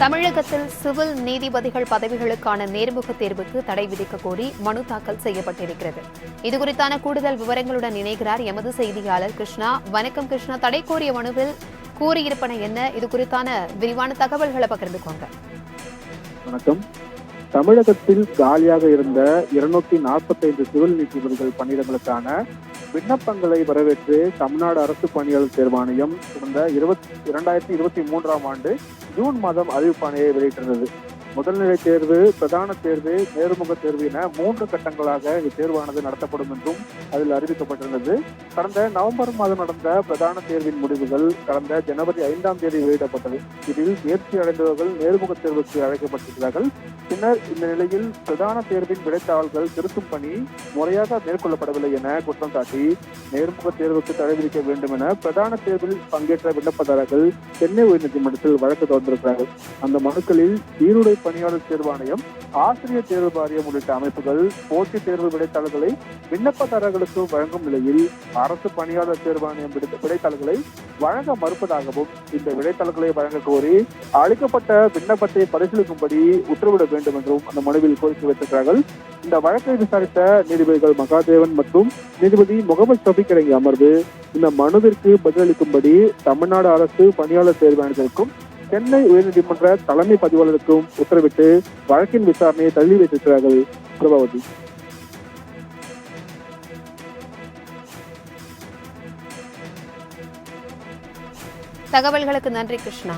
தமிழகத்தில் சிவில் நீதிபதிகள் பதவிகளுக்கான நேர்முக தேர்வுக்கு தடை விதிக்க கோரி மனு தாக்கல் செய்யப்பட்டிருக்கிறது. இதுகுறித்தான கூடுதல் விவரங்களுடன் இணைகிறார் எமது செய்தியாளர் கிருஷ்ணா. வணக்கம் கிருஷ்ணா. தடை கோரிய மனுவில் கூறியிருப்பன என்ன? இது குறித்தான விரிவான தகவல்களை பகிர்ந்துக்கோங்க. வணக்கம். தமிழகத்தில் காலியாக இருந்த 245 சிவில் நீதிபதிகள் பணியிடங்களுக்கான விண்ணப்பங்களை வரவேற்று தமிழ்நாடு அரசு பணியாளர் தேர்வாணையம் கடந்த 2023ஆம் ஆண்டு ஜூன் மாதம் அறிவிப்பாணையை வெளியிட்டிருந்தது. முதல்நிலை தேர்வு, பிரதான தேர்வு, நேர்முக தேர்வு என 3 கட்டங்களாக இத்தேர்வானது நடத்தப்படும் என்றும் அதில் அறிவிக்கப்பட்டிருந்தது. கடந்த நவம்பர் மாதம் நடந்த பிரதான தேர்வின் முடிவுகள் கடந்த ஜனவரி 5ஆம் தேதி வெளியிடப்பட்டது. இதில் தேர்ச்சி அடைந்தவர்கள் நேர்முக தேர்வுக்கு அழைக்கப்பட்டிருக்கிறார்கள். பின்னர் இந்த நிலையில் பிரதான தேர்வின் விடைத்தாள்கள் திருத்தும் பணி முறையாக மேற்கொள்ளப்படவில்லை என குற்றம் சாட்டி நேர்முக தேர்வுக்கு தடை விதிக்க வேண்டும் என பிரதான தேர்வில் பங்கேற்ற விண்ணப்பதாரர்கள் சென்னை உயர்நீதிமன்றத்தில் வழக்கு தொடர்ந்திருக்கிறார்கள். அந்த மனுக்களில் ஈருடை பணியாளர் தேர்வாணையம், ஆசிரியர் தேர்வு வாரியம் உள்ளிட்ட அமைப்புகள் போட்டித் தேர்வு விடைத்தாள்களை விண்ணப்பதாரர்களுக்கு வழங்கும் நிலையில் அரசு பணியாளர் தேர்வாணையம் விடைத்தாள்களை வழங்க மறுப்பதாகவும் இந்த விடைத்தாள்களை வழங்க கோரி அளிக்கப்பட்ட விண்ணப்பத்தை பரிசீலிக்கும்படி உத்தரவிட வேண்டும் என்றும் அந்த மனுவில் கோரிக்கை வைத்திருக்கிறார்கள். இந்த வழக்கை விசாரித்த நீதிபதிகள் மகாதேவன் மற்றும் நீதிபதி முகமது ஷபீக் அடங்கிய அமர்வு இந்த மனுவிற்கு பதிலளிக்கும்படி தமிழ்நாடு அரசு பணியாளர் தேர்வாணையத்திற்கும் சென்னை உயர்நீதிமன்ற தலைமை பதிவாளருக்கும் உத்தரவிட்டு வழக்கின் விசாரணையை தள்ளி வைத்திருக்கிறார்கள். பிரபாவதி. தகவல்களுக்கு நன்றி கிருஷ்ணா.